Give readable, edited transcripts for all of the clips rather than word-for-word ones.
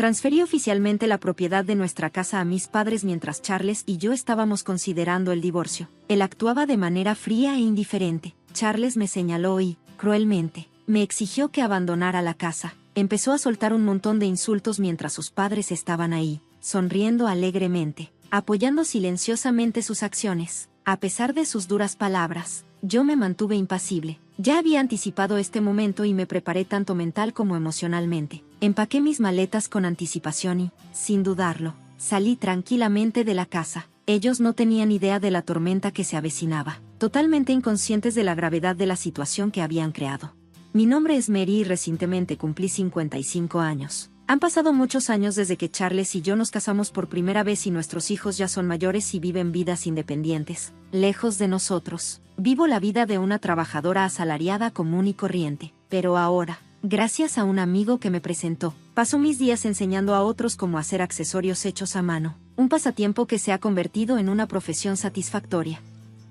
Transferí oficialmente la propiedad de nuestra casa a mis padres mientras Charles y yo estábamos considerando el divorcio. Él actuaba de manera fría e indiferente. Charles me señaló y, cruelmente, me exigió que abandonara la casa. Empezó a soltar un montón de insultos mientras sus padres estaban ahí, sonriendo alegremente, apoyando silenciosamente sus acciones. A pesar de sus duras palabras, yo me mantuve impasible. Ya había anticipado este momento y me preparé tanto mental como emocionalmente. Empaqué mis maletas con anticipación y, sin dudarlo, salí tranquilamente de la casa. Ellos no tenían idea de la tormenta que se avecinaba, totalmente inconscientes de la gravedad de la situación que habían creado. Mi nombre es Mary y recientemente cumplí 55 años. Han pasado muchos años desde que Charles y yo nos casamos por primera vez y nuestros hijos ya son mayores y viven vidas independientes, lejos de nosotros. Vivo la vida de una trabajadora asalariada común y corriente, pero ahora, gracias a un amigo que me presentó, paso mis días enseñando a otros cómo hacer accesorios hechos a mano, un pasatiempo que se ha convertido en una profesión satisfactoria.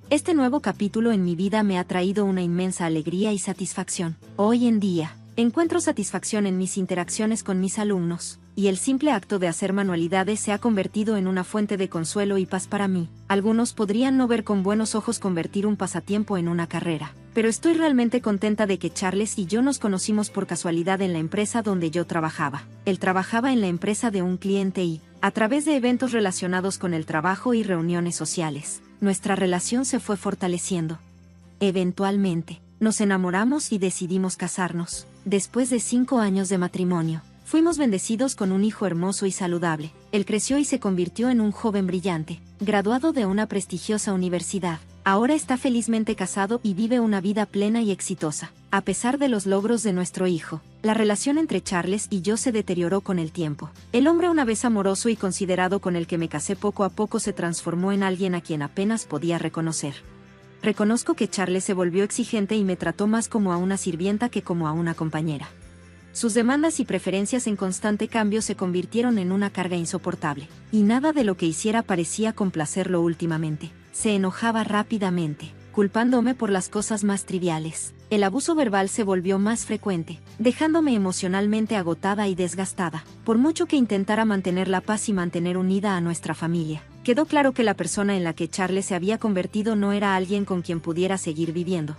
Este nuevo capítulo en mi vida me ha traído una inmensa alegría y satisfacción. Hoy en día, encuentro satisfacción en mis interacciones con mis alumnos, y el simple acto de hacer manualidades se ha convertido en una fuente de consuelo y paz para mí. Algunos podrían no ver con buenos ojos convertir un pasatiempo en una carrera, pero estoy realmente contenta de que Charles y yo nos conocimos por casualidad en la empresa donde yo trabajaba. Él trabajaba en la empresa de un cliente y, a través de eventos relacionados con el trabajo y reuniones sociales, nuestra relación se fue fortaleciendo. Eventualmente, nos enamoramos y decidimos casarnos. Después de 5 años de matrimonio, fuimos bendecidos con un hijo hermoso y saludable. Él creció y se convirtió en un joven brillante, graduado de una prestigiosa universidad. Ahora está felizmente casado y vive una vida plena y exitosa. A pesar de los logros de nuestro hijo, la relación entre Charles y yo se deterioró con el tiempo. El hombre una vez amoroso y considerado con el que me casé poco a poco se transformó en alguien a quien apenas podía reconocer. Reconozco que Charles se volvió exigente y me trató más como a una sirvienta que como a una compañera. Sus demandas y preferencias en constante cambio se convirtieron en una carga insoportable, y nada de lo que hiciera parecía complacerlo últimamente. Se enojaba rápidamente, culpándome por las cosas más triviales. El abuso verbal se volvió más frecuente, dejándome emocionalmente agotada y desgastada. Por mucho que intentara mantener la paz y mantener unida a nuestra familia, quedó claro que la persona en la que Charles se había convertido no era alguien con quien pudiera seguir viviendo.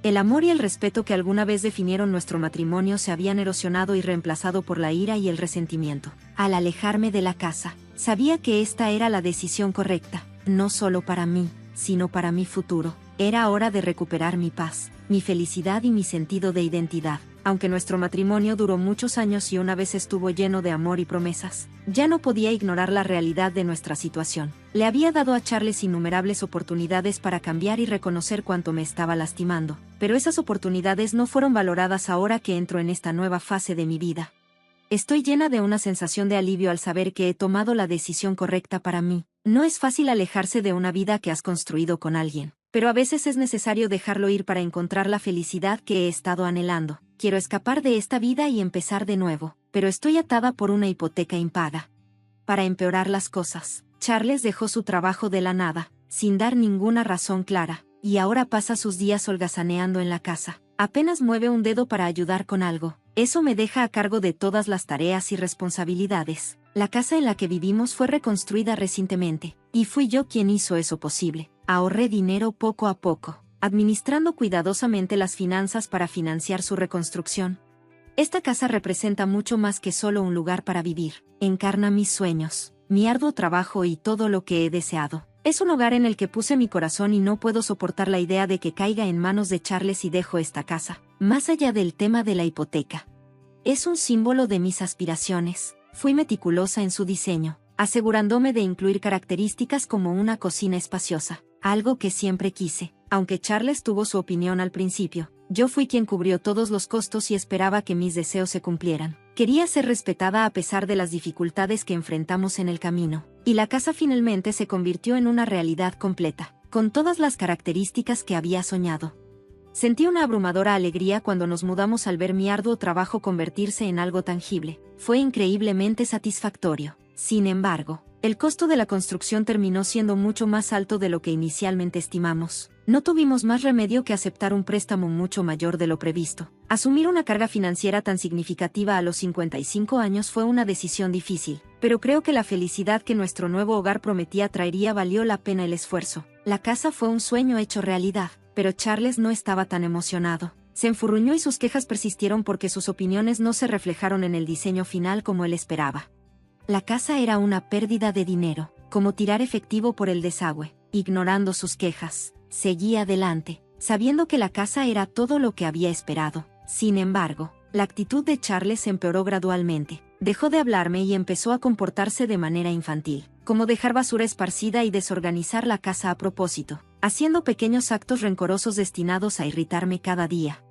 El amor y el respeto que alguna vez definieron nuestro matrimonio se habían erosionado y reemplazado por la ira y el resentimiento. Al alejarme de la casa, sabía que esta era la decisión correcta, no solo para mí, sino para mi futuro. Era hora de recuperar mi paz, mi felicidad y mi sentido de identidad. Aunque nuestro matrimonio duró muchos años y una vez estuvo lleno de amor y promesas, ya no podía ignorar la realidad de nuestra situación. Le había dado a Charles innumerables oportunidades para cambiar y reconocer cuánto me estaba lastimando, pero esas oportunidades no fueron valoradas ahora que entro en esta nueva fase de mi vida. Estoy llena de una sensación de alivio al saber que he tomado la decisión correcta para mí. No es fácil alejarse de una vida que has construido con alguien, pero a veces es necesario dejarlo ir para encontrar la felicidad que he estado anhelando. Quiero escapar de esta vida y empezar de nuevo, pero estoy atada por una hipoteca impaga. Para empeorar las cosas, Charles dejó su trabajo de la nada, sin dar ninguna razón clara, y ahora pasa sus días holgazaneando en la casa. Apenas mueve un dedo para ayudar con algo. Eso me deja a cargo de todas las tareas y responsabilidades. La casa en la que vivimos fue reconstruida recientemente, y fui yo quien hizo eso posible. Ahorré dinero poco a poco, administrando cuidadosamente las finanzas para financiar su reconstrucción. Esta casa representa mucho más que solo un lugar para vivir. Encarna mis sueños, mi arduo trabajo y todo lo que he deseado. Es un hogar en el que puse mi corazón y no puedo soportar la idea de que caiga en manos de Charles y dejo esta casa. Más allá del tema de la hipoteca, es un símbolo de mis aspiraciones. Fui meticulosa en su diseño, asegurándome de incluir características como una cocina espaciosa, algo que siempre quise. Aunque Charles tuvo su opinión al principio, yo fui quien cubrió todos los costos y esperaba que mis deseos se cumplieran. Quería ser respetada a pesar de las dificultades que enfrentamos en el camino, y la casa finalmente se convirtió en una realidad completa, con todas las características que había soñado. Sentí una abrumadora alegría cuando nos mudamos al ver mi arduo trabajo convertirse en algo tangible. Fue increíblemente satisfactorio. Sin embargo, El costo de la construcción terminó siendo mucho más alto de lo que inicialmente estimamos. No tuvimos más remedio que aceptar un préstamo mucho mayor de lo previsto. Asumir una carga financiera tan significativa a los 55 años fue una decisión difícil, pero creo que la felicidad que nuestro nuevo hogar prometía traería valió la pena el esfuerzo. La casa fue un sueño hecho realidad, pero Charles no estaba tan emocionado. Se enfurruñó y sus quejas persistieron porque sus opiniones no se reflejaron en el diseño final como él esperaba. La casa era una pérdida de dinero, como tirar efectivo por el desagüe. Ignorando sus quejas, seguí adelante, sabiendo que la casa era todo lo que había esperado. Sin embargo, la actitud de Charles empeoró gradualmente. Dejó de hablarme y empezó a comportarse de manera infantil, como dejar basura esparcida y desorganizar la casa a propósito, haciendo pequeños actos rencorosos destinados a irritarme cada día.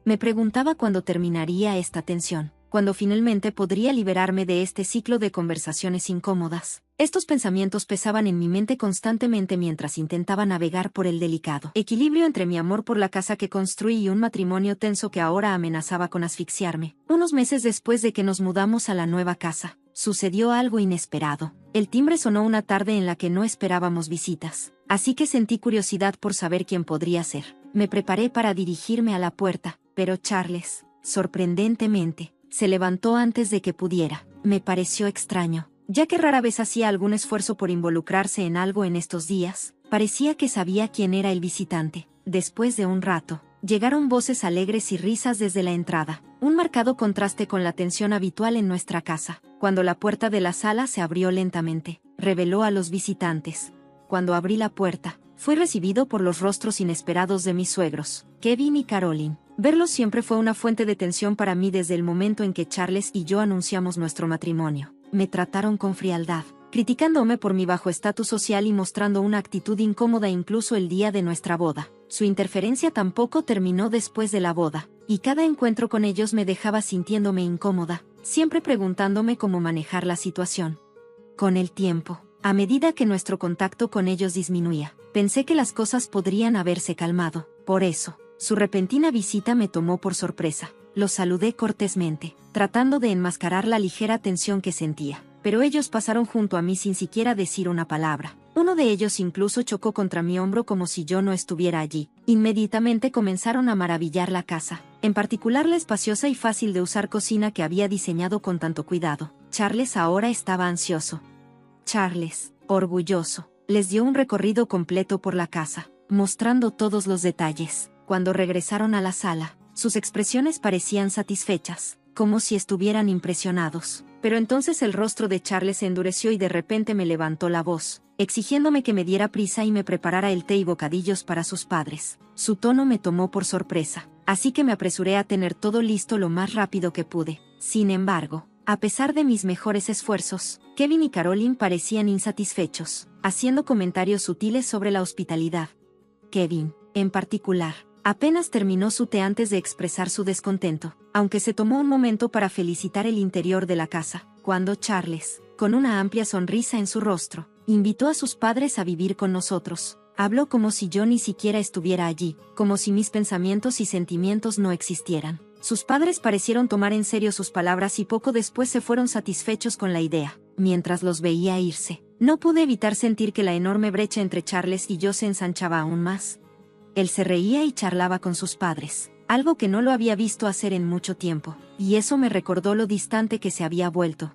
Me preguntaba cuándo terminaría esta tensión, cuando finalmente podría liberarme de este ciclo de conversaciones incómodas. Estos pensamientos pesaban en mi mente constantemente mientras intentaba navegar por el delicado equilibrio entre mi amor por la casa que construí y un matrimonio tenso que ahora amenazaba con asfixiarme. Unos meses después de que nos mudamos a la nueva casa, sucedió algo inesperado. El timbre sonó una tarde en la que no esperábamos visitas, así que sentí curiosidad por saber quién podría ser. Me preparé para dirigirme a la puerta, pero Charles, sorprendentemente, se levantó antes de que pudiera. Me pareció extraño, ya que rara vez hacía algún esfuerzo por involucrarse en algo en estos días. Parecía que sabía quién era el visitante. Después de un rato, llegaron voces alegres y risas desde la entrada, un marcado contraste con la tensión habitual en nuestra casa. Cuando la puerta de la sala se abrió lentamente, reveló a los visitantes. Cuando abrí la puerta, fui recibido por los rostros inesperados de mis suegros, Kevin y Caroline. Verlos siempre fue una fuente de tensión para mí desde el momento en que Charles y yo anunciamos nuestro matrimonio. Me trataron con frialdad, criticándome por mi bajo estatus social y mostrando una actitud incómoda incluso el día de nuestra boda. Su interferencia tampoco terminó después de la boda, y cada encuentro con ellos me dejaba sintiéndome incómoda, siempre preguntándome cómo manejar la situación. Con el tiempo, a medida que nuestro contacto con ellos disminuía, pensé que las cosas podrían haberse calmado. Por eso, su repentina visita me tomó por sorpresa. Los saludé cortésmente, tratando de enmascarar la ligera tensión que sentía, pero ellos pasaron junto a mí sin siquiera decir una palabra. Uno de ellos incluso chocó contra mi hombro como si yo no estuviera allí. Inmediatamente comenzaron a maravillar la casa, en particular la espaciosa y fácil de usar cocina que había diseñado con tanto cuidado. Charles ahora estaba ansioso. Charles, orgulloso, les dio un recorrido completo por la casa, mostrando todos los detalles. Cuando regresaron a la sala, sus expresiones parecían satisfechas, como si estuvieran impresionados. Pero entonces el rostro de Charles se endureció y de repente me levantó la voz, exigiéndome que me diera prisa y me preparara el té y bocadillos para sus padres. Su tono me tomó por sorpresa, así que me apresuré a tener todo listo lo más rápido que pude. Sin embargo, a pesar de mis mejores esfuerzos, Kevin y Caroline parecían insatisfechos, haciendo comentarios sutiles sobre la hospitalidad. Kevin, en particular, apenas terminó su té antes de expresar su descontento, aunque se tomó un momento para felicitar el interior de la casa, cuando Charles, con una amplia sonrisa en su rostro, invitó a sus padres a vivir con nosotros. Habló como si yo ni siquiera estuviera allí, como si mis pensamientos y sentimientos no existieran. Sus padres parecieron tomar en serio sus palabras y poco después se fueron satisfechos con la idea. Mientras los veía irse, no pude evitar sentir que la enorme brecha entre Charles y yo se ensanchaba aún más. Él se reía y charlaba con sus padres, algo que no lo había visto hacer en mucho tiempo, y eso me recordó lo distante que se había vuelto.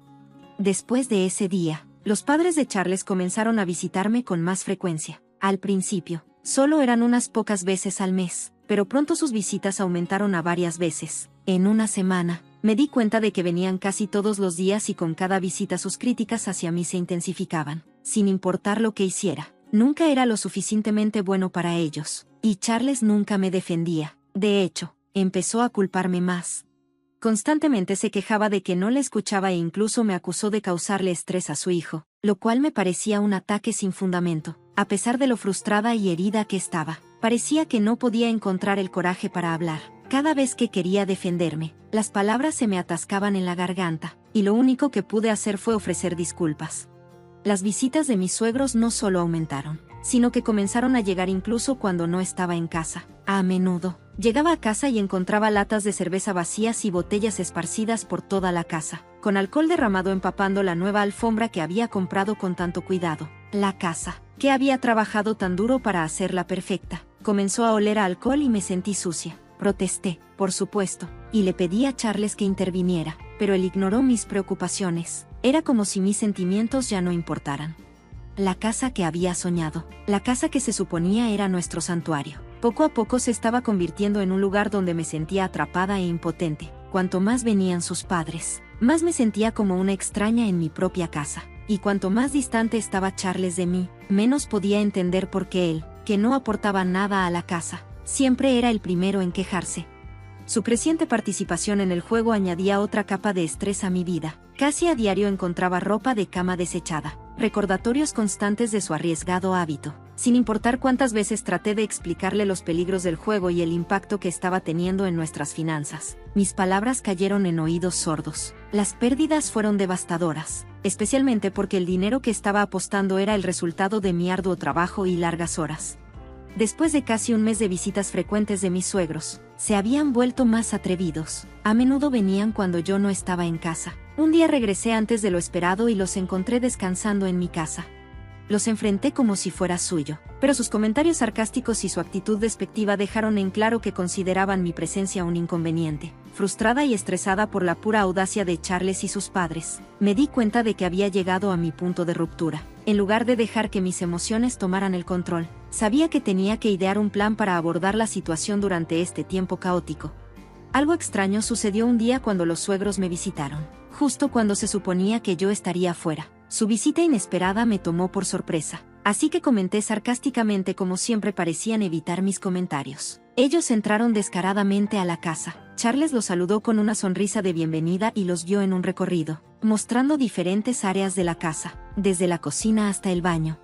Después de ese día, los padres de Charles comenzaron a visitarme con más frecuencia. Al principio, solo eran unas pocas veces al mes, pero pronto sus visitas aumentaron a varias veces. En una semana, me di cuenta de que venían casi todos los días y con cada visita sus críticas hacia mí se intensificaban. Sin importar lo que hiciera, nunca era lo suficientemente bueno para ellos, y Charles nunca me defendía. De hecho, empezó a culparme más. Constantemente se quejaba de que no le escuchaba e incluso me acusó de causarle estrés a su hijo, lo cual me parecía un ataque sin fundamento. A pesar de lo frustrada y herida que estaba, parecía que no podía encontrar el coraje para hablar. Cada vez que quería defenderme, las palabras se me atascaban en la garganta, y lo único que pude hacer fue ofrecer disculpas. Las visitas de mis suegros no solo aumentaron, sino que comenzaron a llegar incluso cuando no estaba en casa. A menudo, llegaba a casa y encontraba latas de cerveza vacías y botellas esparcidas por toda la casa, con alcohol derramado empapando la nueva alfombra que había comprado con tanto cuidado. La casa, que había trabajado tan duro para hacerla perfecta, comenzó a oler a alcohol y me sentí sucia. Protesté, por supuesto, y le pedí a Charles que interviniera, pero él ignoró mis preocupaciones. Era como si mis sentimientos ya no importaran. La casa que había soñado, la casa que se suponía era nuestro santuario, poco a poco se estaba convirtiendo en un lugar donde me sentía atrapada e impotente. Cuanto más venían sus padres, más me sentía como una extraña en mi propia casa. Y cuanto más distante estaba Charles de mí, menos podía entender por qué él, que no aportaba nada a la casa, siempre era el primero en quejarse. Su creciente participación en el juego añadía otra capa de estrés a mi vida. Casi a diario encontraba ropa de cama desechada, recordatorios constantes de su arriesgado hábito. Sin importar cuántas veces traté de explicarle los peligros del juego y el impacto que estaba teniendo en nuestras finanzas, mis palabras cayeron en oídos sordos. Las pérdidas fueron devastadoras, especialmente porque el dinero que estaba apostando era el resultado de mi arduo trabajo y largas horas. Después de casi un mes de visitas frecuentes de mis suegros, se habían vuelto más atrevidos. A menudo venían cuando yo no estaba en casa. Un día regresé antes de lo esperado y los encontré descansando en mi casa. Los enfrenté como si fuera suyo, pero sus comentarios sarcásticos y su actitud despectiva dejaron en claro que consideraban mi presencia un inconveniente. Frustrada y estresada por la pura audacia de Charles y sus padres, me di cuenta de que había llegado a mi punto de ruptura. En lugar de dejar que mis emociones tomaran el control, sabía que tenía que idear un plan para abordar la situación durante este tiempo caótico. Algo extraño sucedió un día cuando los suegros me visitaron, justo cuando se suponía que yo estaría fuera. Su visita inesperada me tomó por sorpresa, así que comenté sarcásticamente como siempre parecían evitar mis comentarios. Ellos entraron descaradamente a la casa. Charles los saludó con una sonrisa de bienvenida y los guió en un recorrido, mostrando diferentes áreas de la casa, desde la cocina hasta el baño.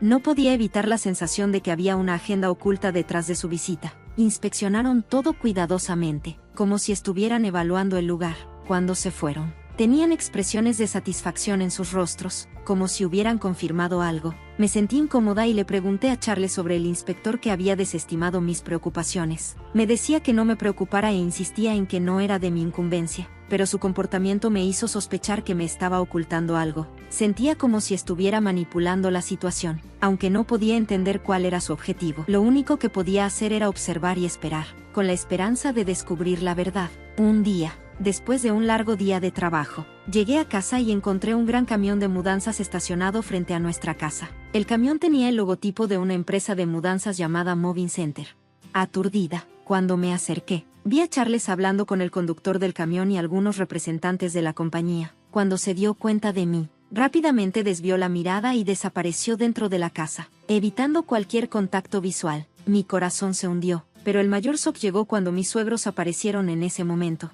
No podía evitar la sensación de que había una agenda oculta detrás de su visita. Inspeccionaron todo cuidadosamente, como si estuvieran evaluando el lugar. Cuando se fueron, tenían expresiones de satisfacción en sus rostros, como si hubieran confirmado algo. Me sentí incómoda y le pregunté a Charles sobre el inspector que había desestimado mis preocupaciones. Me decía que no me preocupara e insistía en que no era de mi incumbencia, pero su comportamiento me hizo sospechar que me estaba ocultando algo. Sentía como si estuviera manipulando la situación, aunque no podía entender cuál era su objetivo. Lo único que podía hacer era observar y esperar, con la esperanza de descubrir la verdad. Un día, después de un largo día de trabajo, llegué a casa y encontré un gran camión de mudanzas estacionado frente a nuestra casa. El camión tenía el logotipo de una empresa de mudanzas llamada Moving Center. Aturdida, cuando me acerqué, vi a Charles hablando con el conductor del camión y algunos representantes de la compañía. Cuando se dio cuenta de mí, rápidamente desvió la mirada y desapareció dentro de la casa, evitando cualquier contacto visual. Mi corazón se hundió, pero el mayor shock llegó cuando mis suegros aparecieron en ese momento.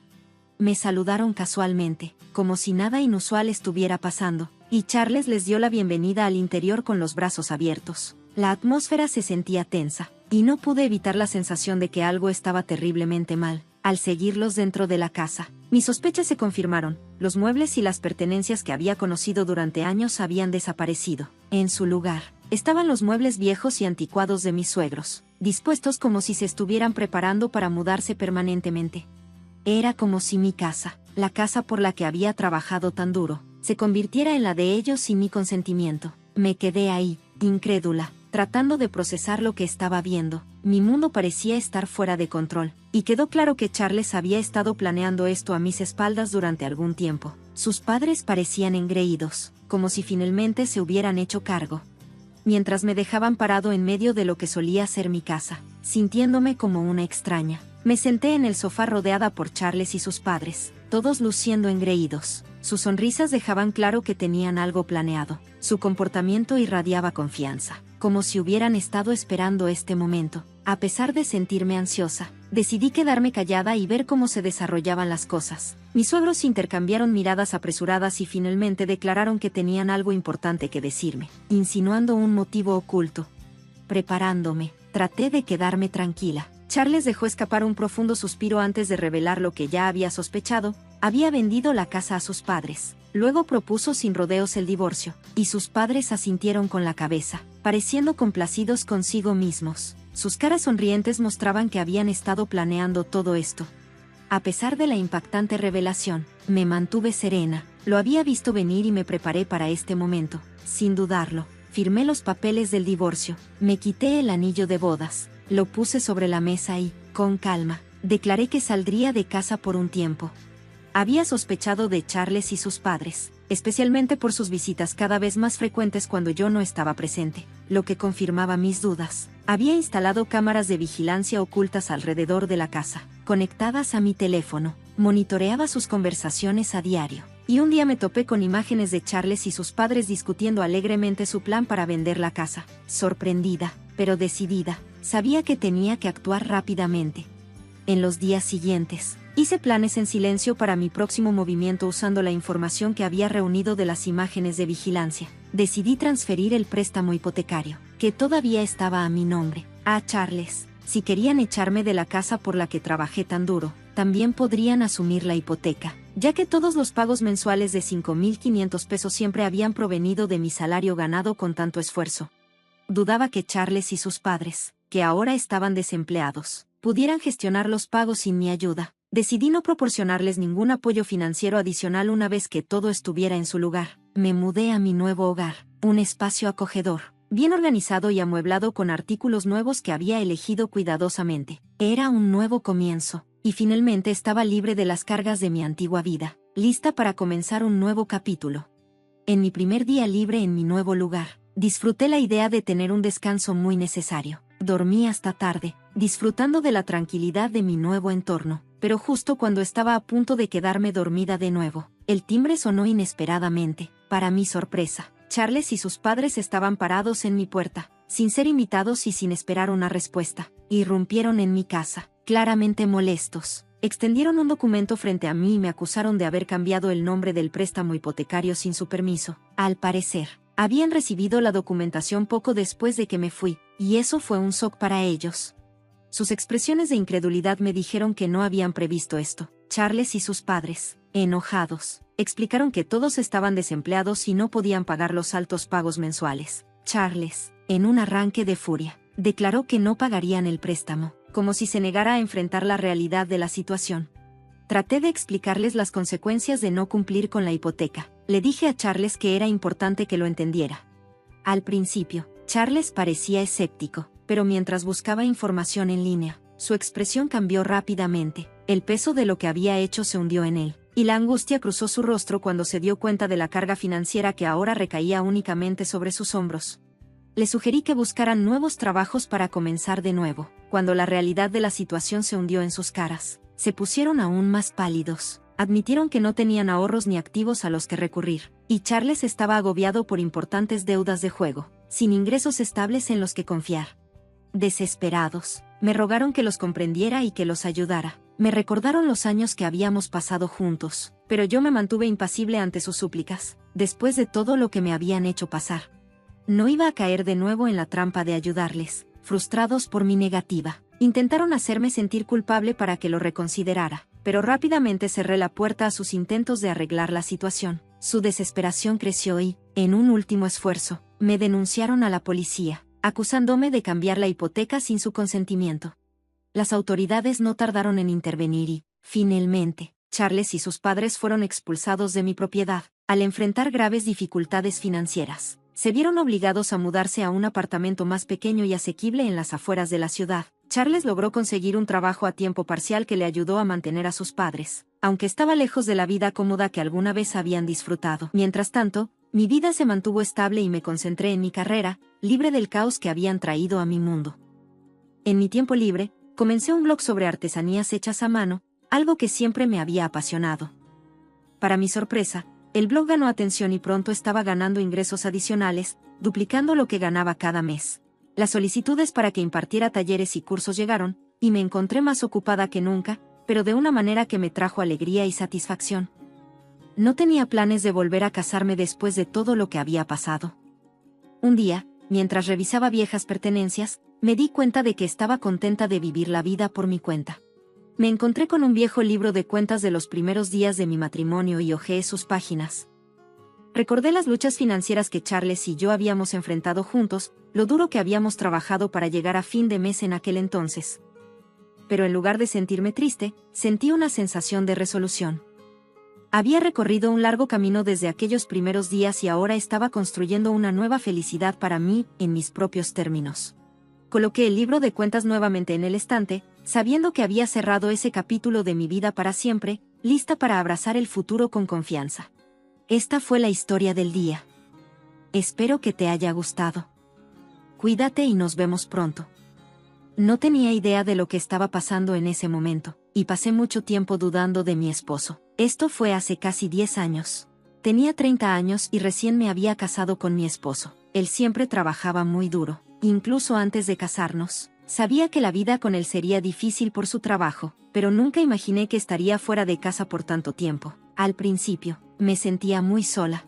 Me saludaron casualmente, como si nada inusual estuviera pasando, y Charles les dio la bienvenida al interior con los brazos abiertos. La atmósfera se sentía tensa, y no pude evitar la sensación de que algo estaba terriblemente mal. Al seguirlos dentro de la casa, mis sospechas se confirmaron. Los muebles y las pertenencias que había conocido durante años habían desaparecido. En su lugar, estaban los muebles viejos y anticuados de mis suegros, dispuestos como si se estuvieran preparando para mudarse permanentemente. Era como si mi casa, la casa por la que había trabajado tan duro, se convirtiera en la de ellos sin mi consentimiento. Me quedé ahí, incrédula, tratando de procesar lo que estaba viendo. Mi mundo parecía estar fuera de control, y quedó claro que Charles había estado planeando esto a mis espaldas durante algún tiempo. Sus padres parecían engreídos, como si finalmente se hubieran hecho cargo. Mientras me dejaban parado en medio de lo que solía ser mi casa, sintiéndome como una extraña, me senté en el sofá rodeada por Charles y sus padres, todos luciendo engreídos. Sus sonrisas dejaban claro que tenían algo planeado. Su comportamiento irradiaba confianza, como si hubieran estado esperando este momento. A pesar de sentirme ansiosa, decidí quedarme callada y ver cómo se desarrollaban las cosas. Mis suegros intercambiaron miradas apresuradas y finalmente declararon que tenían algo importante que decirme, insinuando un motivo oculto. Preparándome, traté de quedarme tranquila. Charles dejó escapar un profundo suspiro antes de revelar lo que ya había sospechado. Había vendido la casa a sus padres. Luego propuso sin rodeos el divorcio, y sus padres asintieron con la cabeza. pareciendo complacidos consigo mismos. Sus caras sonrientes mostraban que habían estado planeando todo esto. A pesar de la impactante revelación, me mantuve serena. Lo había visto venir y me preparé para este momento. Sin dudarlo, firmé los papeles del divorcio, me quité el anillo de bodas, lo puse sobre la mesa y, con calma, declaré que saldría de casa por un tiempo. Había sospechado de Charles y sus padres, especialmente por sus visitas cada vez más frecuentes cuando yo no estaba presente, lo que confirmaba mis dudas. Había instalado cámaras de vigilancia ocultas alrededor de la casa, conectadas a mi teléfono, monitoreaba sus conversaciones a diario. Y un día me topé con imágenes de Charles y sus padres discutiendo alegremente su plan para vender la casa. Sorprendida, pero decidida, sabía que tenía que actuar rápidamente. En los días siguientes, hice planes en silencio para mi próximo movimiento usando la información que había reunido de las imágenes de vigilancia. Decidí transferir el préstamo hipotecario, que todavía estaba a mi nombre, a Charles. Si querían echarme de la casa por la que trabajé tan duro, también podrían asumir la hipoteca, ya que todos los pagos mensuales de 5.500 pesos siempre habían provenido de mi salario ganado con tanto esfuerzo. Dudaba que Charles y sus padres, que ahora estaban desempleados, pudieran gestionar los pagos sin mi ayuda. Decidí no proporcionarles ningún apoyo financiero adicional una vez que todo estuviera en su lugar. Me mudé a mi nuevo hogar, un espacio acogedor, bien organizado y amueblado con artículos nuevos que había elegido cuidadosamente. Era un nuevo comienzo, y finalmente estaba libre de las cargas de mi antigua vida, lista para comenzar un nuevo capítulo. En mi primer día libre en mi nuevo lugar, disfruté la idea de tener un descanso muy necesario. Dormí hasta tarde, disfrutando de la tranquilidad de mi nuevo entorno, pero justo cuando estaba a punto de quedarme dormida de nuevo, el timbre sonó inesperadamente. Para mi sorpresa, Charles y sus padres estaban parados en mi puerta, sin ser invitados y sin esperar una respuesta. Irrumpieron en mi casa, claramente molestos. Extendieron un documento frente a mí y me acusaron de haber cambiado el nombre del préstamo hipotecario sin su permiso. Al parecer, habían recibido la documentación poco después de que me fui, y eso fue un shock para ellos. Sus expresiones de incredulidad me dijeron que no habían previsto esto. Charles y sus padres, enojados, explicaron que todos estaban desempleados y no podían pagar los altos pagos mensuales. Charles, en un arranque de furia, declaró que no pagarían el préstamo, como si se negara a enfrentar la realidad de la situación. Traté de explicarles las consecuencias de no cumplir con la hipoteca. Le dije a Charles que era importante que lo entendiera. Al principio, Charles parecía escéptico, pero mientras buscaba información en línea, su expresión cambió rápidamente. El peso de lo que había hecho se hundió en él, y la angustia cruzó su rostro cuando se dio cuenta de la carga financiera que ahora recaía únicamente sobre sus hombros. Le sugerí que buscaran nuevos trabajos para comenzar de nuevo. Cuando la realidad de la situación se hundió en sus caras, se pusieron aún más pálidos. Admitieron que no tenían ahorros ni activos a los que recurrir, y Charles estaba agobiado por importantes deudas de juego, sin ingresos estables en los que confiar. Desesperados, me rogaron que los comprendiera y que los ayudara. Me recordaron los años que habíamos pasado juntos, pero yo me mantuve impasible ante sus súplicas, después de todo lo que me habían hecho pasar. No iba a caer de nuevo en la trampa de ayudarles. Frustrados por mi negativa, intentaron hacerme sentir culpable para que lo reconsiderara, pero rápidamente cerré la puerta a sus intentos de arreglar la situación. Su desesperación creció y, en un último esfuerzo, me denunciaron a la policía, acusándome de cambiar la hipoteca sin su consentimiento. Las autoridades no tardaron en intervenir y, finalmente, Charles y sus padres fueron expulsados de mi propiedad. Al enfrentar graves dificultades financieras, se vieron obligados a mudarse a un apartamento más pequeño y asequible en las afueras de la ciudad. Charles logró conseguir un trabajo a tiempo parcial que le ayudó a mantener a sus padres, aunque estaba lejos de la vida cómoda que alguna vez habían disfrutado. Mientras tanto, mi vida se mantuvo estable y me concentré en mi carrera, libre del caos que habían traído a mi mundo. En mi tiempo libre, comencé un blog sobre artesanías hechas a mano, algo que siempre me había apasionado. Para mi sorpresa, el blog ganó atención y pronto estaba ganando ingresos adicionales, duplicando lo que ganaba cada mes. Las solicitudes para que impartiera talleres y cursos llegaron, y me encontré más ocupada que nunca, pero de una manera que me trajo alegría y satisfacción. No tenía planes de volver a casarme después de todo lo que había pasado. Un día, mientras revisaba viejas pertenencias, me di cuenta de que estaba contenta de vivir la vida por mi cuenta. Me encontré con un viejo libro de cuentas de los primeros días de mi matrimonio y hojeé sus páginas. Recordé las luchas financieras que Charles y yo habíamos enfrentado juntos, lo duro que habíamos trabajado para llegar a fin de mes en aquel entonces. Pero en lugar de sentirme triste, sentí una sensación de resolución. Había recorrido un largo camino desde aquellos primeros días y ahora estaba construyendo una nueva felicidad para mí, en mis propios términos. Coloqué el libro de cuentas nuevamente en el estante, sabiendo que había cerrado ese capítulo de mi vida para siempre, lista para abrazar el futuro con confianza. Esta fue la historia del día. Espero que te haya gustado. Cuídate y nos vemos pronto. No tenía idea de lo que estaba pasando en ese momento, y pasé mucho tiempo dudando de mi esposo. Esto fue hace casi 10 años. Tenía 30 años y recién me había casado con mi esposo. Él siempre trabajaba muy duro. Incluso antes de casarnos, sabía que la vida con él sería difícil por su trabajo, pero nunca imaginé que estaría fuera de casa por tanto tiempo. Al principio, me sentía muy sola.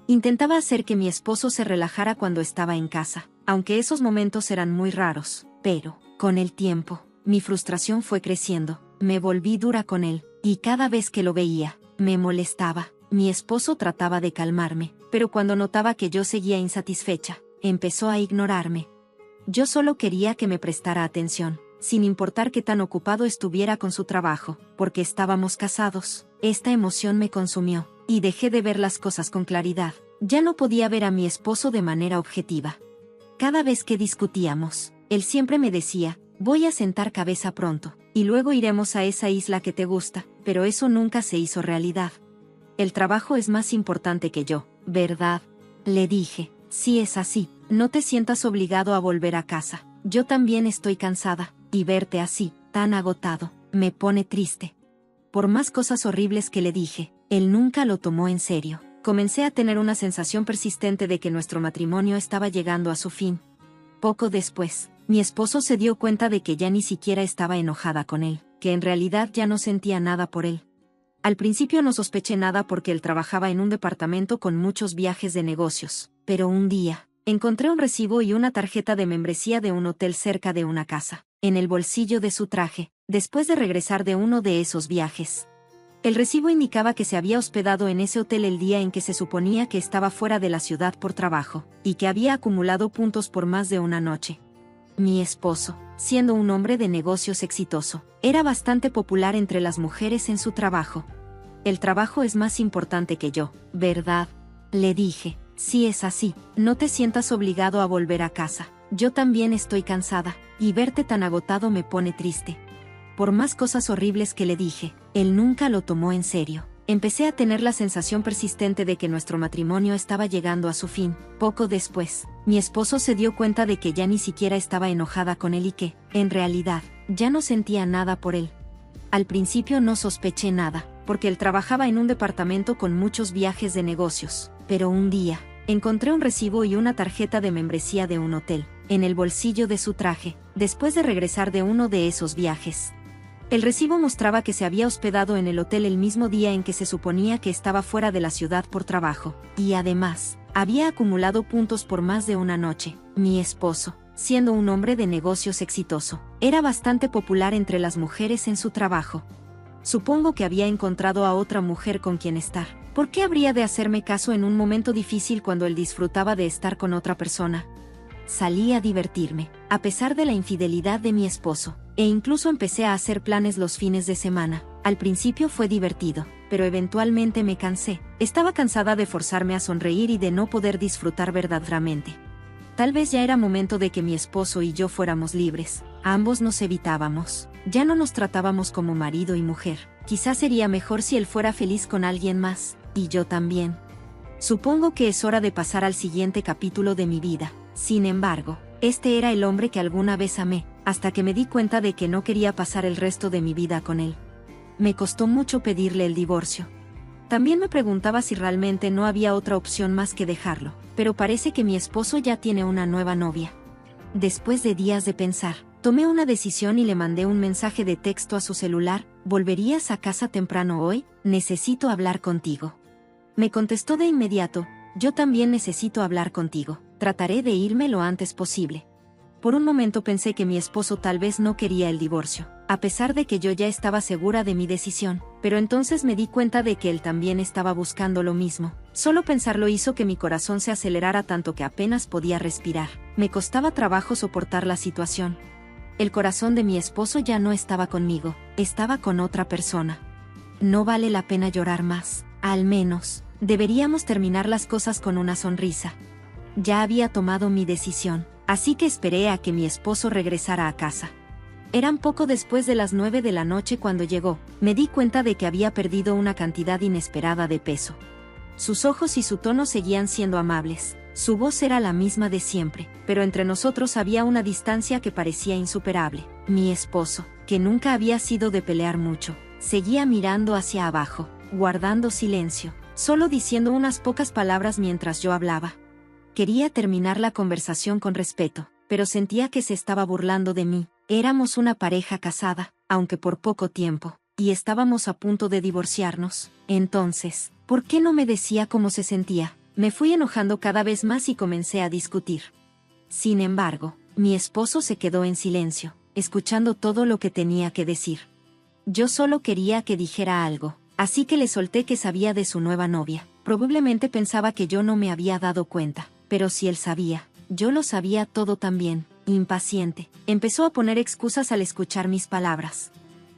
Intentaba hacer que mi esposo se relajara cuando estaba en casa, aunque esos momentos eran muy raros, pero, con el tiempo, mi frustración fue creciendo, me volví dura con él, y cada vez que lo veía, me molestaba. Mi esposo trataba de calmarme, pero cuando notaba que yo seguía insatisfecha, empezó a ignorarme. Yo solo quería que me prestara atención, sin importar qué tan ocupado estuviera con su trabajo, porque estábamos casados. Esta emoción me consumió, y dejé de ver las cosas con claridad. Ya no podía ver a mi esposo de manera objetiva. Cada vez que discutíamos, él siempre me decía, voy a sentar cabeza pronto, y luego iremos a esa isla que te gusta, pero eso nunca se hizo realidad. El trabajo es más importante que yo, ¿verdad? Le dije, si es así, no te sientas obligado a volver a casa. Yo también estoy cansada, y verte así, tan agotado, me pone triste. Por más cosas horribles que le dije, él nunca lo tomó en serio. Comencé a tener una sensación persistente de que nuestro matrimonio estaba llegando a su fin. Poco después, mi esposo se dio cuenta de que ya ni siquiera estaba enojada con él, que en realidad ya no sentía nada por él. Al principio no sospeché nada porque él trabajaba en un departamento con muchos viajes de negocios, pero un día, encontré un recibo y una tarjeta de membresía de un hotel cerca de una casa, en el bolsillo de su traje, después de regresar de uno de esos viajes. El recibo indicaba que se había hospedado en ese hotel el día en que se suponía que estaba fuera de la ciudad por trabajo, y que había acumulado puntos por más de una noche. Mi esposo, siendo un hombre de negocios exitoso, era bastante popular entre las mujeres en su trabajo. El trabajo es más importante que yo, ¿verdad? Le dije, si es así, no te sientas obligado a volver a casa. Yo también estoy cansada, y verte tan agotado me pone triste. Por más cosas horribles que le dije, él nunca lo tomó en serio. Empecé a tener la sensación persistente de que nuestro matrimonio estaba llegando a su fin. Poco después, mi esposo se dio cuenta de que ya ni siquiera estaba enojada con él y que, en realidad, ya no sentía nada por él. Al principio no sospeché nada, porque él trabajaba en un departamento con muchos viajes de negocios, pero un día, encontré un recibo y una tarjeta de membresía de un hotel, en el bolsillo de su traje, después de regresar de uno de esos viajes. El recibo mostraba que se había hospedado en el hotel el mismo día en que se suponía que estaba fuera de la ciudad por trabajo, y además, había acumulado puntos por más de una noche. Mi esposo, siendo un hombre de negocios exitoso, era bastante popular entre las mujeres en su trabajo. Supongo que había encontrado a otra mujer con quien estar. ¿Por qué habría de hacerme caso en un momento difícil cuando él disfrutaba de estar con otra persona? Salí a divertirme, a pesar de la infidelidad de mi esposo, e incluso empecé a hacer planes los fines de semana. Al principio fue divertido, pero eventualmente me cansé. Estaba cansada de forzarme a sonreír y de no poder disfrutar verdaderamente. Tal vez ya era momento de que mi esposo y yo fuéramos libres. Ambos nos evitábamos. Ya no nos tratábamos como marido y mujer. Quizás sería mejor si él fuera feliz con alguien más, y yo también. Supongo que es hora de pasar al siguiente capítulo de mi vida. Sin embargo, este era el hombre que alguna vez amé, hasta que me di cuenta de que no quería pasar el resto de mi vida con él. Me costó mucho pedirle el divorcio. También me preguntaba si realmente no había otra opción más que dejarlo, pero parece que mi esposo ya tiene una nueva novia. Después de días de pensar, tomé una decisión y le mandé un mensaje de texto a su celular: ¿volverías a casa temprano hoy? Necesito hablar contigo. Me contestó de inmediato: yo también necesito hablar contigo. Trataré de irme lo antes posible. Por un momento pensé que mi esposo tal vez no quería el divorcio. a pesar de que yo ya estaba segura de mi decisión, pero entonces me di cuenta de que él también estaba buscando lo mismo. Solo pensarlo hizo que mi corazón se acelerara tanto que apenas podía respirar. Me costaba trabajo soportar la situación. El corazón de mi esposo ya no estaba conmigo, estaba con otra persona. No vale la pena llorar más, al menos, deberíamos terminar las cosas con una sonrisa. Ya había tomado mi decisión, así que esperé a que mi esposo regresara a casa. Eran poco después de las 9 de la noche cuando llegó. Me di cuenta de que había perdido una cantidad inesperada de peso. Sus ojos y su tono seguían siendo amables. Su voz era la misma de siempre, pero entre nosotros había una distancia que parecía insuperable. Mi esposo, que nunca había sido de pelear mucho, seguía mirando hacia abajo, guardando silencio, solo diciendo unas pocas palabras mientras yo hablaba. Quería terminar la conversación con respeto, pero sentía que se estaba burlando de mí. Éramos una pareja casada, aunque por poco tiempo, y estábamos a punto de divorciarnos. Entonces, ¿por qué no me decía cómo se sentía? Me fui enojando cada vez más y comencé a discutir. Sin embargo, mi esposo se quedó en silencio, escuchando todo lo que tenía que decir. Yo solo quería que dijera algo, así que le solté que sabía de su nueva novia. Probablemente pensaba que yo no me había dado cuenta, pero si él sabía, yo lo sabía todo también. Impaciente, empezó a poner excusas al escuchar mis palabras.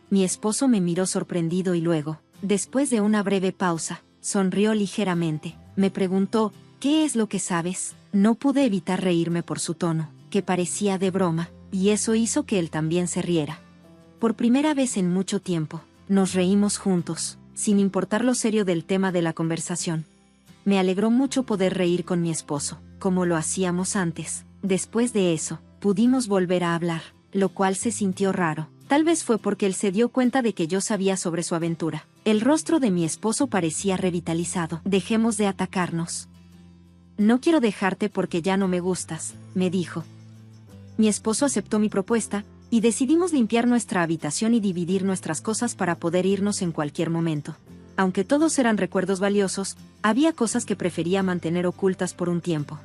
Mi esposo me miró sorprendido y luego, después de una breve pausa, sonrió ligeramente. Me preguntó, ¿qué es lo que sabes? No pude evitar reírme por su tono, que parecía de broma, y eso hizo que él también se riera. Por primera vez en mucho tiempo, nos reímos juntos, sin importar lo serio del tema de la conversación. Me alegró mucho poder reír con mi esposo, como lo hacíamos antes. Después de eso, pudimos volver a hablar, lo cual se sintió raro. Tal vez fue porque él se dio cuenta de que yo sabía sobre su aventura. El rostro de mi esposo parecía revitalizado. Dejemos de atacarnos. No quiero dejarte porque ya no me gustas, me dijo. Mi esposo aceptó mi propuesta, y decidimos limpiar nuestra habitación y dividir nuestras cosas para poder irnos en cualquier momento. Aunque todos eran recuerdos valiosos, había cosas que prefería mantener ocultas por un tiempo.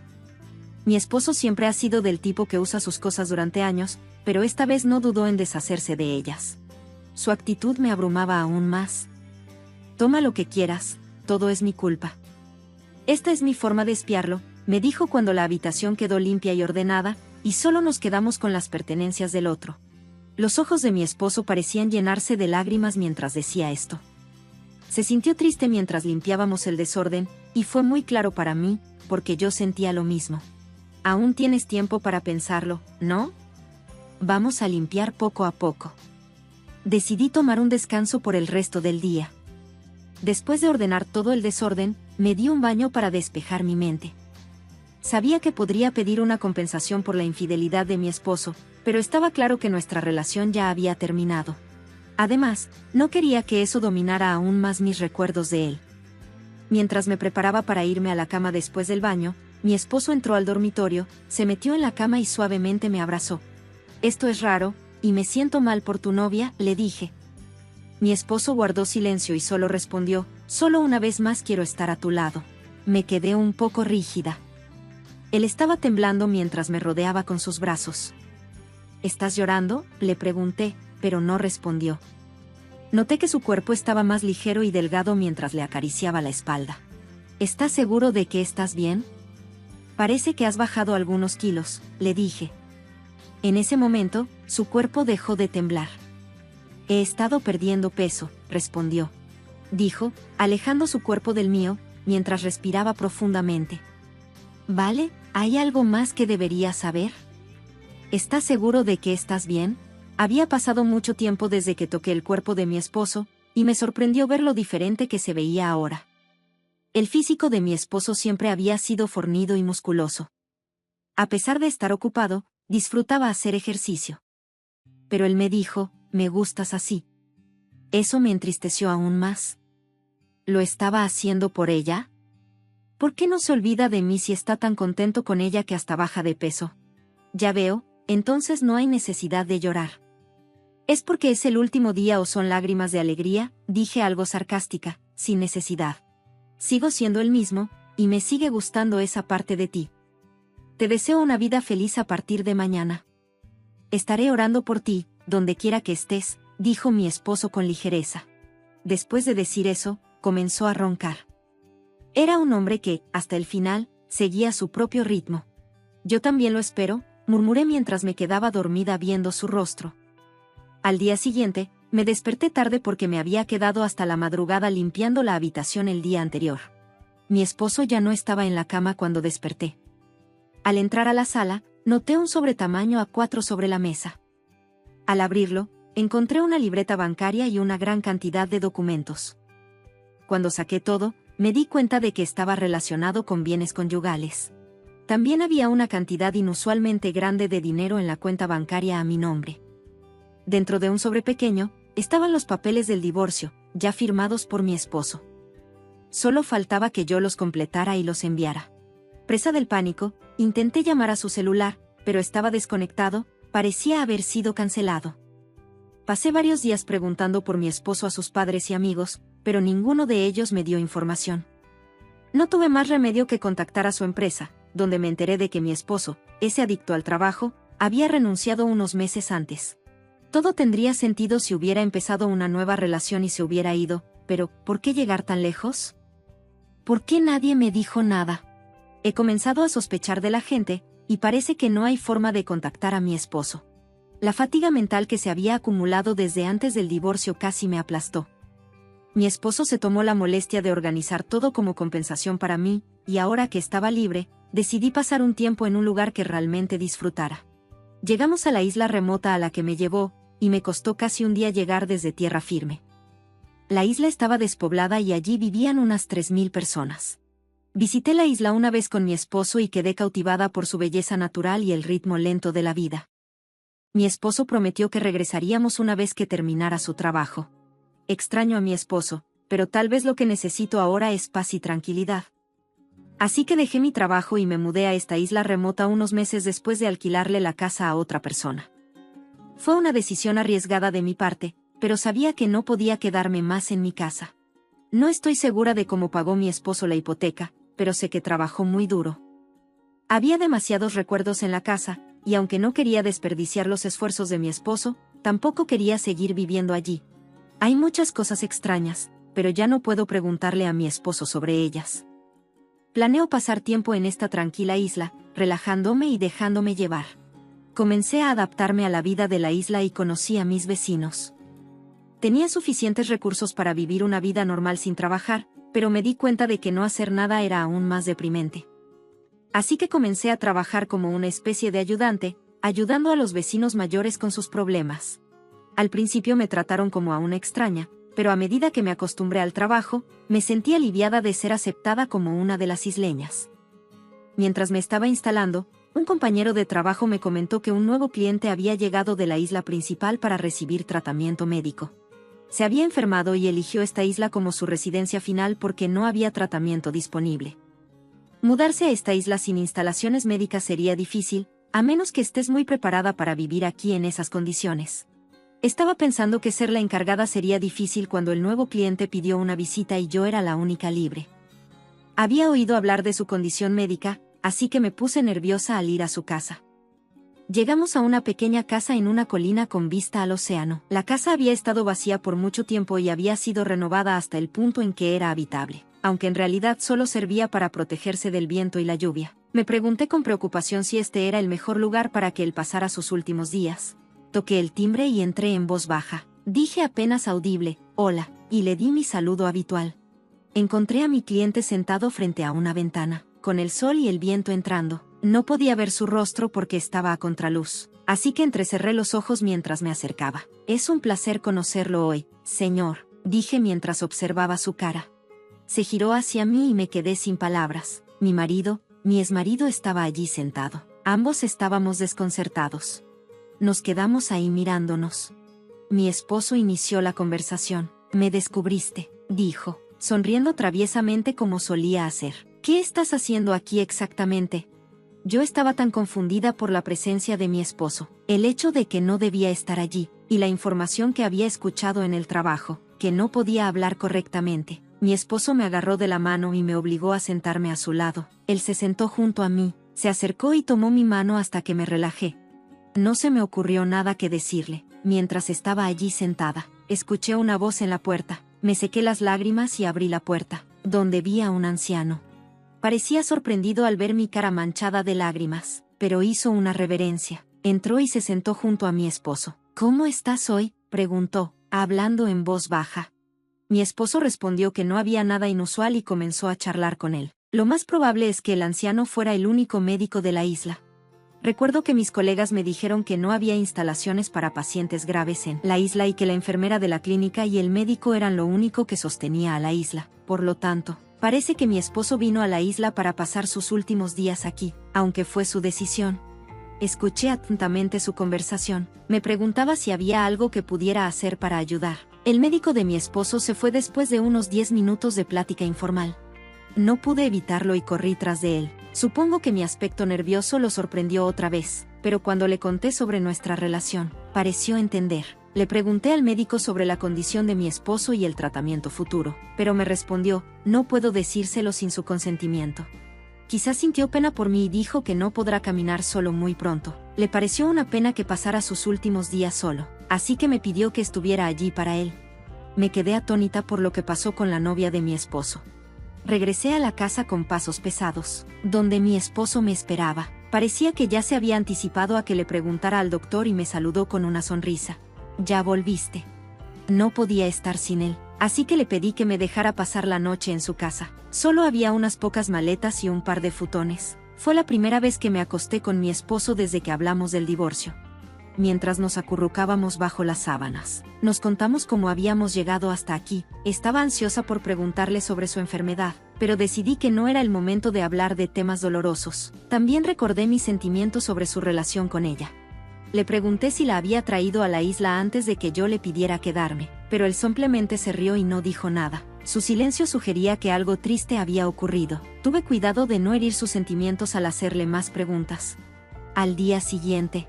Mi esposo siempre ha sido del tipo que usa sus cosas durante años, pero esta vez no dudó en deshacerse de ellas. Su actitud me abrumaba aún más. Toma lo que quieras, todo es mi culpa. Esta es mi forma de espiarlo, me dijo cuando la habitación quedó limpia y ordenada, y solo nos quedamos con las pertenencias del otro. Los ojos de mi esposo parecían llenarse de lágrimas mientras decía esto. Se sintió triste mientras limpiábamos el desorden, y fue muy claro para mí, porque yo sentía lo mismo. Aún tienes tiempo para pensarlo, ¿no? Vamos a limpiar poco a poco. Decidí tomar un descanso por el resto del día. Después de ordenar todo el desorden, me di un baño para despejar mi mente. Sabía que podría pedir una compensación por la infidelidad de mi esposo, pero estaba claro que nuestra relación ya había terminado. Además, no quería que eso dominara aún más mis recuerdos de él. Mientras me preparaba para irme a la cama después del baño, mi esposo entró al dormitorio, se metió en la cama y suavemente me abrazó. Esto es raro, y me siento mal por tu novia, le dije. Mi esposo guardó silencio y solo respondió, solo una vez más quiero estar a tu lado. Me quedé un poco rígida. Él estaba temblando mientras me rodeaba con sus brazos. ¿Estás llorando?, le pregunté, pero no respondió. Noté que su cuerpo estaba más ligero y delgado mientras le acariciaba la espalda. ¿Estás seguro de que estás bien? Parece que has bajado algunos kilos, le dije. En ese momento, su cuerpo dejó de temblar. He estado perdiendo peso, respondió. Dijo, alejando su cuerpo del mío, mientras respiraba profundamente. ¿Vale? ¿Hay algo más que deberías saber? ¿Estás seguro de que estás bien? Había pasado mucho tiempo desde que toqué el cuerpo de mi esposo, y me sorprendió ver lo diferente que se veía ahora. El físico de mi esposo siempre había sido fornido y musculoso. A pesar de estar ocupado, disfrutaba hacer ejercicio. Pero él me dijo, me gustas así. Eso me entristeció aún más. ¿Lo estaba haciendo por ella? ¿Por qué no se olvida de mí si está tan contento con ella que hasta baja de peso? Ya veo, entonces no hay necesidad de llorar. ¿Es porque es el último día o son lágrimas de alegría?, dije algo sarcástica, sin necesidad. Sigo siendo el mismo, y me sigue gustando esa parte de ti. Te deseo una vida feliz a partir de mañana. Estaré orando por ti, donde quiera que estés, dijo mi esposo con ligereza. Después de decir eso, comenzó a roncar. Era un hombre que, hasta el final, seguía su propio ritmo. Yo también lo espero, murmuré mientras me quedaba dormida viendo su rostro. Al día siguiente, me desperté tarde porque me había quedado hasta la madrugada limpiando la habitación el día anterior. Mi esposo ya no estaba en la cama cuando desperté. Al entrar a la sala, noté un sobretamaño A4 sobre la mesa. Al abrirlo, encontré una libreta bancaria y una gran cantidad de documentos. Cuando saqué todo, me di cuenta de que estaba relacionado con bienes conyugales. También había una cantidad inusualmente grande de dinero en la cuenta bancaria a mi nombre. Dentro de un sobre pequeño, estaban los papeles del divorcio, ya firmados por mi esposo. Solo faltaba que yo los completara y los enviara. Presa del pánico, intenté llamar a su celular, pero estaba desconectado, parecía haber sido cancelado. Pasé varios días preguntando por mi esposo a sus padres y amigos, pero ninguno de ellos me dio información. No tuve más remedio que contactar a su empresa, donde me enteré de que mi esposo, ese adicto al trabajo, había renunciado unos meses antes. Todo tendría sentido si hubiera empezado una nueva relación y se hubiera ido, pero ¿por qué llegar tan lejos? ¿Por qué nadie me dijo nada? He comenzado a sospechar de la gente, y parece que no hay forma de contactar a mi esposo. La fatiga mental que se había acumulado desde antes del divorcio casi me aplastó. Mi esposo se tomó la molestia de organizar todo como compensación para mí, y ahora que estaba libre, decidí pasar un tiempo en un lugar que realmente disfrutara. Llegamos a la isla remota a la que me llevó, y me costó casi un día llegar desde tierra firme. La isla estaba despoblada y allí vivían unas 3.000 personas. Visité la isla una vez con mi esposo y quedé cautivada por su belleza natural y el ritmo lento de la vida. Mi esposo prometió que regresaríamos una vez que terminara su trabajo. Extraño a mi esposo, pero tal vez lo que necesito ahora es paz y tranquilidad. Así que dejé mi trabajo y me mudé a esta isla remota unos meses después de alquilarle la casa a otra persona. Fue una decisión arriesgada de mi parte, pero sabía que no podía quedarme más en mi casa. No estoy segura de cómo pagó mi esposo la hipoteca, pero sé que trabajó muy duro. Había demasiados recuerdos en la casa, y aunque no quería desperdiciar los esfuerzos de mi esposo, tampoco quería seguir viviendo allí. Hay muchas cosas extrañas, pero ya no puedo preguntarle a mi esposo sobre ellas. Planeo pasar tiempo en esta tranquila isla, relajándome y dejándome llevar. Comencé a adaptarme a la vida de la isla y conocí a mis vecinos. Tenía suficientes recursos para vivir una vida normal sin trabajar, pero me di cuenta de que no hacer nada era aún más deprimente. Así que comencé a trabajar como una especie de ayudante, ayudando a los vecinos mayores con sus problemas. Al principio me trataron como a una extraña, pero a medida que me acostumbré al trabajo, me sentí aliviada de ser aceptada como una de las isleñas. Mientras me estaba instalando, un compañero de trabajo me comentó que un nuevo cliente había llegado de la isla principal para recibir tratamiento médico. Se había enfermado y eligió esta isla como su residencia final porque no había tratamiento disponible. Mudarse a esta isla sin instalaciones médicas sería difícil, a menos que estés muy preparada para vivir aquí en esas condiciones. Estaba pensando que ser la encargada sería difícil cuando el nuevo cliente pidió una visita y yo era la única libre. Había oído hablar de su condición médica, así que me puse nerviosa al ir a su casa. Llegamos a una pequeña casa en una colina con vista al océano. La casa había estado vacía por mucho tiempo y había sido renovada hasta el punto en que era habitable, aunque en realidad solo servía para protegerse del viento y la lluvia. Me pregunté con preocupación si este era el mejor lugar para que él pasara sus últimos días. Toqué el timbre y entré en voz baja. Dije apenas audible, «Hola», y le di mi saludo habitual. Encontré a mi cliente sentado frente a una ventana, con el sol y el viento entrando. No podía ver su rostro porque estaba a contraluz, así que entrecerré los ojos mientras me acercaba. «Es un placer conocerlo hoy, señor», dije mientras observaba su cara. Se giró hacia mí y me quedé sin palabras. Mi exmarido estaba allí sentado. Ambos estábamos desconcertados. Nos quedamos ahí mirándonos. Mi esposo inició la conversación. «Me descubriste», dijo, sonriendo traviesamente como solía hacer. «¿Qué estás haciendo aquí exactamente?» Yo estaba tan confundida por la presencia de mi esposo, el hecho de que no debía estar allí, y la información que había escuchado en el trabajo, que no podía hablar correctamente. Mi esposo me agarró de la mano y me obligó a sentarme a su lado. Él se sentó junto a mí, se acercó y tomó mi mano hasta que me relajé. No se me ocurrió nada que decirle. Mientras estaba allí sentada, escuché una voz en la puerta. Me sequé las lágrimas y abrí la puerta, donde vi a un anciano. Parecía sorprendido al ver mi cara manchada de lágrimas, pero hizo una reverencia. Entró y se sentó junto a mi esposo. «¿Cómo estás hoy?», preguntó, hablando en voz baja. Mi esposo respondió que no había nada inusual y comenzó a charlar con él. Lo más probable es que el anciano fuera el único médico de la isla. Recuerdo que mis colegas me dijeron que no había instalaciones para pacientes graves en la isla y que la enfermera de la clínica y el médico eran lo único que sostenía a la isla. Por lo tanto, parece que mi esposo vino a la isla para pasar sus últimos días aquí, aunque fue su decisión. Escuché atentamente su conversación. Me preguntaba si había algo que pudiera hacer para ayudar. El médico de mi esposo se fue después de unos 10 minutos de plática informal. No pude evitarlo y corrí tras de él. Supongo que mi aspecto nervioso lo sorprendió otra vez, pero cuando le conté sobre nuestra relación, pareció entender. Le pregunté al médico sobre la condición de mi esposo y el tratamiento futuro, pero me respondió, no puedo decírselo sin su consentimiento. Quizás sintió pena por mí y dijo que no podrá caminar solo muy pronto. Le pareció una pena que pasara sus últimos días solo, así que me pidió que estuviera allí para él. Me quedé atónita por lo que pasó con la novia de mi esposo. Regresé a la casa con pasos pesados, donde mi esposo me esperaba. Parecía que ya se había anticipado a que le preguntara al doctor y me saludó con una sonrisa. «¿Ya volviste?». No podía estar sin él, así que le pedí que me dejara pasar la noche en su casa. Solo había unas pocas maletas y un par de futones. Fue la primera vez que me acosté con mi esposo desde que hablamos del divorcio. Mientras nos acurrucábamos bajo las sábanas, nos contamos cómo habíamos llegado hasta aquí. Estaba ansiosa por preguntarle sobre su enfermedad, pero decidí que no era el momento de hablar de temas dolorosos. También recordé mis sentimientos sobre su relación con ella. Le pregunté si la había traído a la isla antes de que yo le pidiera quedarme, pero él simplemente se rió y no dijo nada. Su silencio sugería que algo triste había ocurrido. Tuve cuidado de no herir sus sentimientos al hacerle más preguntas. Al día siguiente,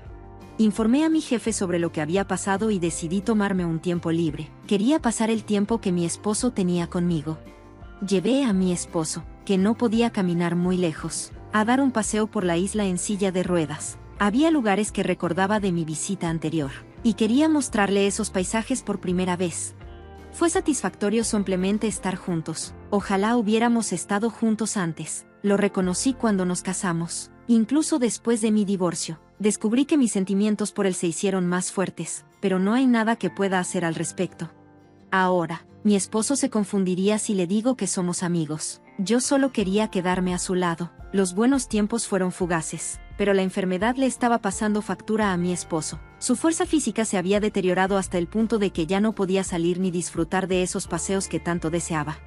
informé a mi jefe sobre lo que había pasado y decidí tomarme un tiempo libre. Quería pasar el tiempo que mi esposo tenía conmigo. Llevé a mi esposo, que no podía caminar muy lejos, a dar un paseo por la isla en silla de ruedas. Había lugares que recordaba de mi visita anterior, y quería mostrarle esos paisajes por primera vez. Fue satisfactorio simplemente estar juntos. Ojalá hubiéramos estado juntos antes. Lo reconocí cuando nos casamos, incluso después de mi divorcio. Descubrí que mis sentimientos por él se hicieron más fuertes, pero no hay nada que pueda hacer al respecto. Ahora, mi esposo se confundiría si le digo que somos amigos. Yo solo quería quedarme a su lado. Los buenos tiempos fueron fugaces, pero la enfermedad le estaba pasando factura a mi esposo. Su fuerza física se había deteriorado hasta el punto de que ya no podía salir ni disfrutar de esos paseos que tanto deseaba.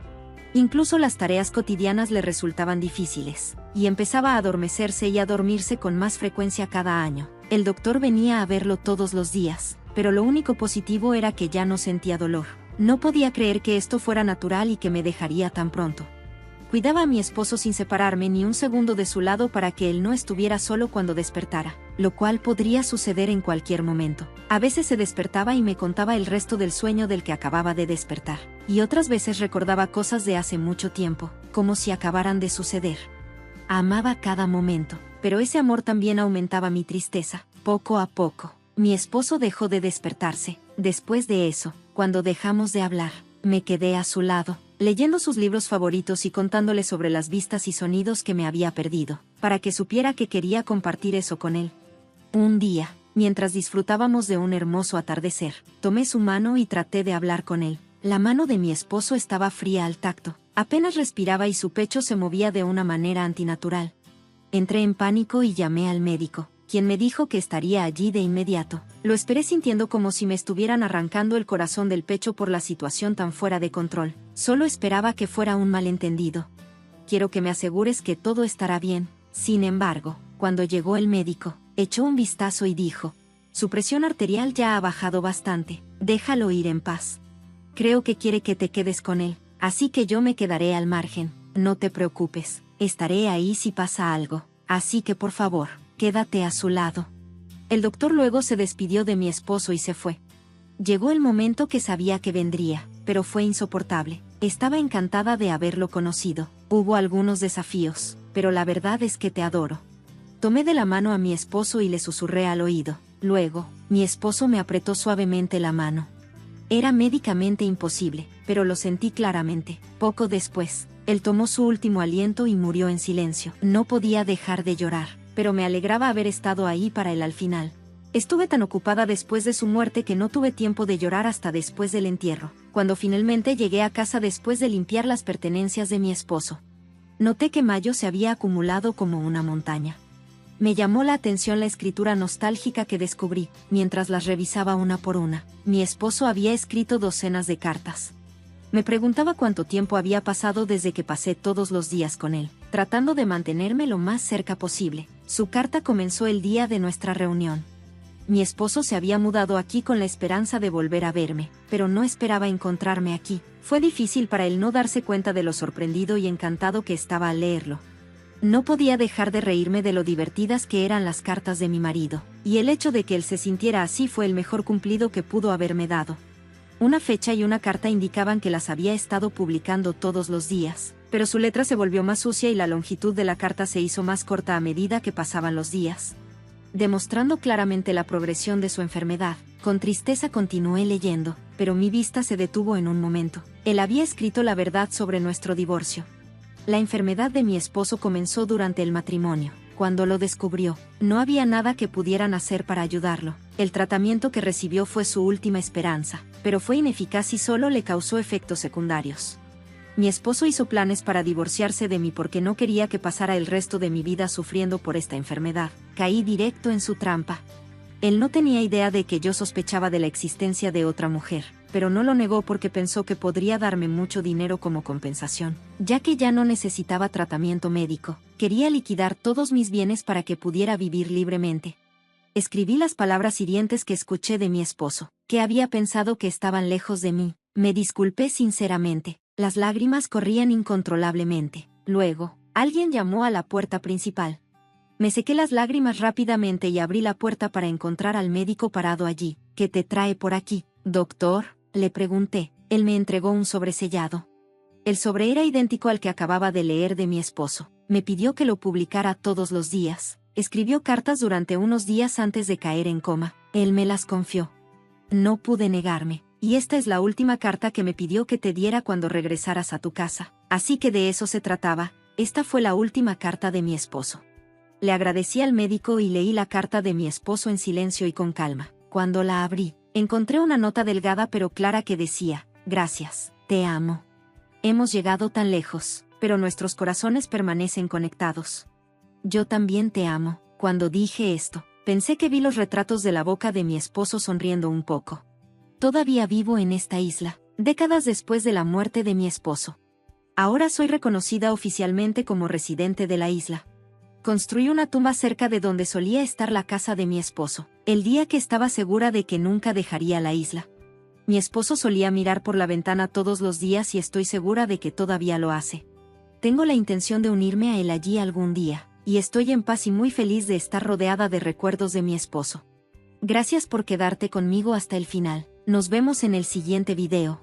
Incluso las tareas cotidianas le resultaban difíciles, y empezaba a adormecerse y a dormirse con más frecuencia cada año. El doctor venía a verlo todos los días, pero lo único positivo era que ya no sentía dolor. No podía creer que esto fuera natural y que me dejaría tan pronto. Cuidaba a mi esposo sin separarme ni un segundo de su lado para que él no estuviera solo cuando despertara, lo cual podría suceder en cualquier momento. A veces se despertaba y me contaba el resto del sueño del que acababa de despertar, y otras veces recordaba cosas de hace mucho tiempo, como si acabaran de suceder. Amaba cada momento, pero ese amor también aumentaba mi tristeza. Poco a poco, mi esposo dejó de despertarse. Después de eso, cuando dejamos de hablar, me quedé a su lado, leyendo sus libros favoritos y contándole sobre las vistas y sonidos que me había perdido, para que supiera que quería compartir eso con él. Un día, mientras disfrutábamos de un hermoso atardecer, tomé su mano y traté de hablar con él. La mano de mi esposo estaba fría al tacto, apenas respiraba y su pecho se movía de una manera antinatural. Entré en pánico y llamé al médico, quien me dijo que estaría allí de inmediato. Lo esperé sintiendo como si me estuvieran arrancando el corazón del pecho por la situación tan fuera de control. Solo esperaba que fuera un malentendido. Quiero que me asegures que todo estará bien. Sin embargo, cuando llegó el médico, echó un vistazo y dijo: su presión arterial ya ha bajado bastante, déjalo ir en paz. Creo que quiere que te quedes con él, así que yo me quedaré al margen. No te preocupes, estaré ahí si pasa algo, así que por favor, quédate a su lado. El doctor luego se despidió de mi esposo y se fue. Llegó el momento que sabía que vendría, pero fue insoportable. Estaba encantada de haberlo conocido. Hubo algunos desafíos, pero la verdad es que te adoro. Tomé de la mano a mi esposo y le susurré al oído. Luego, Mi esposo me apretó suavemente la mano. Era médicamente imposible, pero lo sentí claramente. Poco después, él tomó su último aliento y murió en silencio. No podía dejar de llorar, pero me alegraba haber estado ahí para él al final. Estuve tan ocupada después de su muerte que no tuve tiempo de llorar hasta después del entierro, cuando finalmente llegué a casa después de limpiar las pertenencias de mi esposo. Noté que mayo se había acumulado como una montaña. Me llamó la atención la escritura nostálgica que descubrí, mientras las revisaba una por una. Mi esposo había escrito docenas de cartas. Me preguntaba cuánto tiempo había pasado desde que pasé todos los días con él, tratando de mantenerme lo más cerca posible. Su carta comenzó el día de nuestra reunión. Mi esposo se había mudado aquí con la esperanza de volver a verme, pero no esperaba encontrarme aquí. Fue difícil para él no darse cuenta de lo sorprendido y encantado que estaba al leerlo. No podía dejar de reírme de lo divertidas que eran las cartas de mi marido, y el hecho de que él se sintiera así fue el mejor cumplido que pudo haberme dado. Una fecha y una carta indicaban que las había estado publicando todos los días, pero su letra se volvió más sucia y la longitud de la carta se hizo más corta a medida que pasaban los días. Demostrando claramente la progresión de su enfermedad, con tristeza continué leyendo, pero mi vista se detuvo en un momento. Él había escrito la verdad sobre nuestro divorcio. La enfermedad de mi esposo comenzó durante el matrimonio. Cuando lo descubrió, no había nada que pudieran hacer para ayudarlo. El tratamiento que recibió fue su última esperanza, pero fue ineficaz y solo le causó efectos secundarios. Mi esposo hizo planes para divorciarse de mí porque no quería que pasara el resto de mi vida sufriendo por esta enfermedad. Caí directo en su trampa. Él no tenía idea de que yo sospechaba de la existencia de otra mujer, pero no lo negó porque pensó que podría darme mucho dinero como compensación. Ya que ya no necesitaba tratamiento médico, quería liquidar todos mis bienes para que pudiera vivir libremente. Escribí las palabras hirientes que escuché de mi esposo, que había pensado que estaban lejos de mí. Me disculpé sinceramente. Las lágrimas corrían incontrolablemente. Luego, alguien llamó a la puerta principal. Me sequé las lágrimas rápidamente y abrí la puerta para encontrar al médico parado allí. ¿Qué te trae por aquí, doctor?, le pregunté. Él me entregó un sobresellado. El sobre era idéntico al que acababa de leer de mi esposo. Me pidió que lo publicara todos los días. Escribió cartas durante unos días antes de caer en coma. Él me las confió. No pude negarme. Y esta es la última carta que me pidió que te diera cuando regresaras a tu casa. Así que de eso se trataba. Esta fue la última carta de mi esposo. Le agradecí al médico y leí la carta de mi esposo en silencio y con calma. Cuando la abrí, encontré una nota delgada pero clara que decía: gracias, te amo. Hemos llegado tan lejos, pero nuestros corazones permanecen conectados. Yo también te amo. Cuando dije esto, pensé que vi los retratos de la boca de mi esposo sonriendo un poco. Todavía vivo en esta isla, décadas después de la muerte de mi esposo. Ahora soy reconocida oficialmente como residente de la isla. Construí una tumba cerca de donde solía estar la casa de mi esposo, el día que estaba segura de que nunca dejaría la isla. Mi esposo solía mirar por la ventana todos los días y estoy segura de que todavía lo hace. Tengo la intención de unirme a él allí algún día, y estoy en paz y muy feliz de estar rodeada de recuerdos de mi esposo. Gracias por quedarte conmigo hasta el final. Nos vemos en el siguiente video.